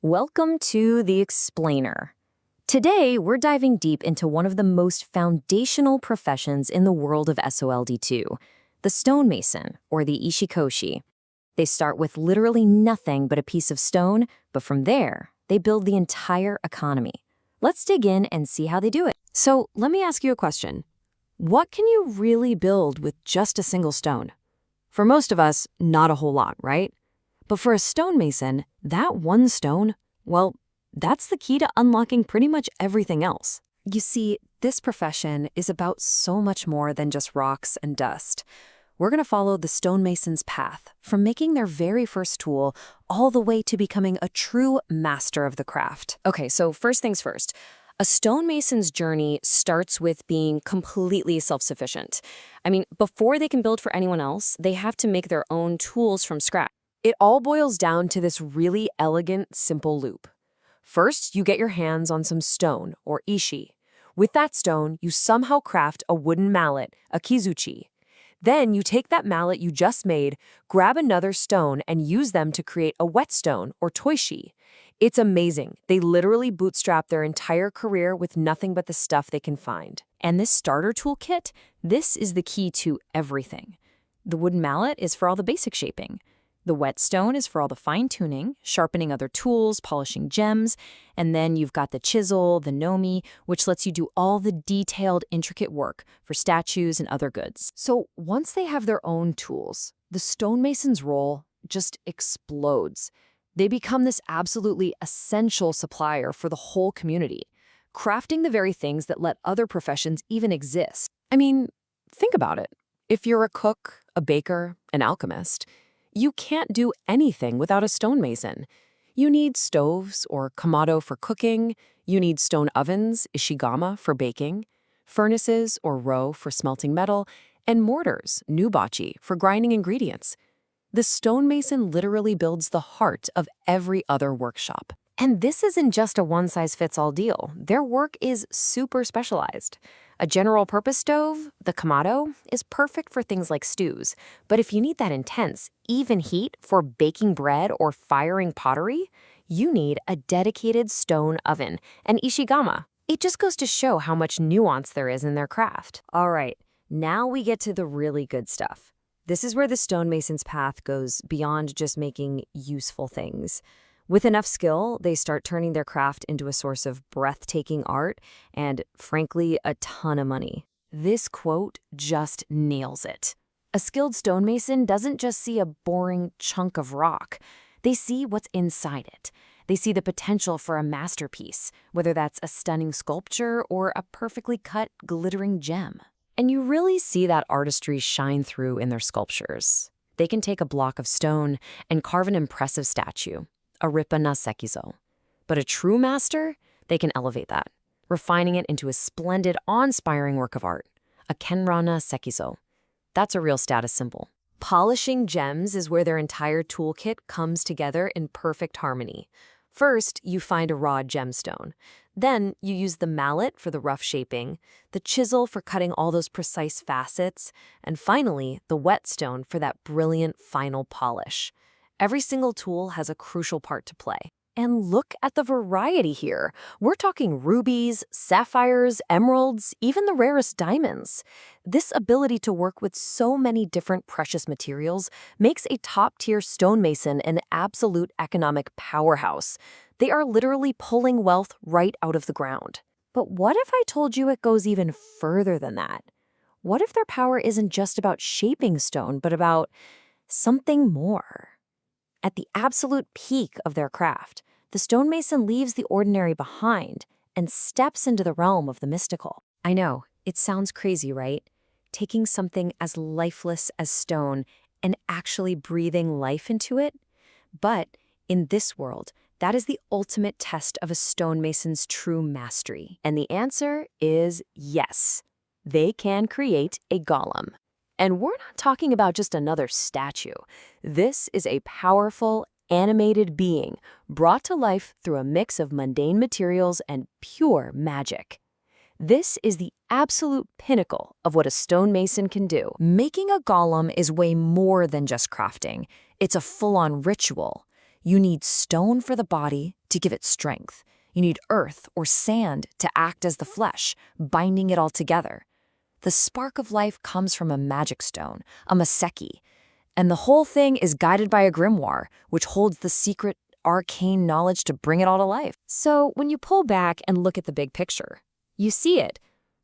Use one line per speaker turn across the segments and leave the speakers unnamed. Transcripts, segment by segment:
Welcome to The Explainer. Today, we're diving deep into one of the most foundational professions in the world of SOLD2, the stonemason, or the ishikoshi. They start with literally nothing but a piece of stone, but from there, they build the entire economy. Let's dig in and see how they do it.
So let me ask you a question. What can you really build with just a single stone? For most of us, not a whole lot, right? But for a stonemason, that one stone, well, that's the key to unlocking pretty much everything else.
You see, this profession is about so much more than just rocks and dust. We're going to follow the stonemason's path, from making their very first tool all the way to becoming a true master of the craft.
Okay, so first things first. A stonemason's journey starts with being completely self-sufficient. I mean, before they can build for anyone else, they have to make their own tools from scratch.
It all boils down to this really elegant, simple loop. First, you get your hands on some stone, or ishi. With that stone, you somehow craft a wooden mallet, a kizuchi. Then you take that mallet you just made, grab another stone, and use them to create a whetstone, or toishi. It's amazing. They literally bootstrap their entire career with nothing but the stuff they can find.
And this starter toolkit, this is the key to everything. The wooden mallet is for all the basic shaping. The whetstone is for all the fine-tuning, sharpening other tools, polishing gems, and then you've got the chisel, the nomi, which lets you do all the detailed, intricate work for statues and other goods.
So once they have their own tools, the stonemason's role just explodes. They become this absolutely essential supplier for the whole community, crafting the very things that let other professions even exist. I mean, think about it. If you're a cook, a baker, an alchemist, you can't do anything without a stonemason. You need stoves or kamado for cooking, you need stone ovens, ishigama, for baking, furnaces or ro for smelting metal, and mortars, nubachi, for grinding ingredients. The stonemason literally builds the heart of every other workshop. And this isn't just a one-size-fits-all deal. Their work is super specialized. A general-purpose stove, the kamado, is perfect for things like stews. But if you need that intense, even heat for baking bread or firing pottery, you need a dedicated stone oven, an ishigama. It just goes to show how much nuance there is in their craft.
All right, now we get to the really good stuff. This is where the stonemason's path goes beyond just making useful things. With enough skill, they start turning their craft into a source of breathtaking art and, frankly, a ton of money. This quote just nails it. A skilled stonemason doesn't just see a boring chunk of rock. They see what's inside it. They see the potential for a masterpiece, whether that's a stunning sculpture or a perfectly cut, glittering gem. And you really see that artistry shine through in their sculptures. They can take a block of stone and carve an impressive statue, a rippa na sekizo. But a true master, they can elevate that, refining it into a splendid, awe-inspiring work of art, a kenra na sekizo. That's a real status symbol. Polishing gems is where their entire toolkit comes together in perfect harmony. First, you find a raw gemstone. Then, you use the mallet for the rough shaping, the chisel for cutting all those precise facets, and finally, the whetstone for that brilliant final polish. Every single tool has a crucial part to play. And look at the variety here. We're talking rubies, sapphires, emeralds, even the rarest diamonds. This ability to work with so many different precious materials makes a top-tier stonemason an absolute economic powerhouse. They are literally pulling wealth right out of the ground. But what if I told you it goes even further than that? What if their power isn't just about shaping stone, but about something more? At the absolute peak of their craft, the stonemason leaves the ordinary behind and steps into the realm of the mystical. I know, it sounds crazy, right? Taking something as lifeless as stone and actually breathing life into it? But in this world, that is the ultimate test of a stonemason's true mastery. And the answer is yes. They can create a golem. And we're not talking about just another statue. This is a powerful, animated being brought to life through a mix of mundane materials and pure magic. This is the absolute pinnacle of what a stonemason can do. Making a golem is way more than just crafting. It's a full-on ritual.
You need stone for the body to give it strength. You need earth or sand to act as the flesh, binding it all together. The spark of life comes from a magic stone, a maseki, and the whole thing is guided by a grimoire, which holds the secret, arcane knowledge to bring it all to life.
So when you pull back and look at the big picture, you see it.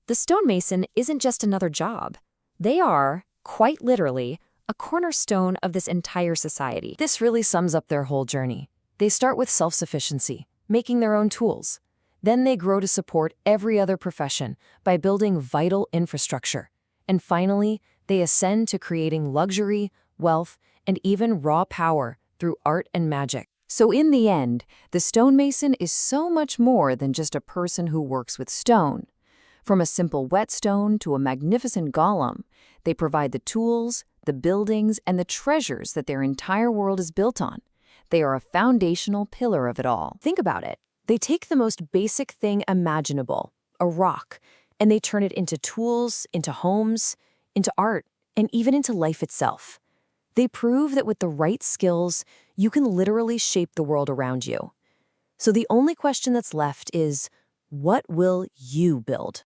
The stonemason isn't just another job. They are, quite literally, a cornerstone of this entire society.
This really sums up their whole journey. They start with self-sufficiency, making their own tools. Then they grow to support every other profession by building vital infrastructure. And finally, they ascend to creating luxury, wealth, and even raw power through art and magic.
So in the end, the stonemason is so much more than just a person who works with stone. From a simple whetstone to a magnificent golem, they provide the tools, the buildings, and the treasures that their entire world is built on. They are a foundational pillar of it all.
Think about it. They take the most basic thing imaginable, a rock, and they turn it into tools, into homes, into art, and even into life itself. They prove that with the right skills, you can literally shape the world around you. So the only question that's left is, what will you build?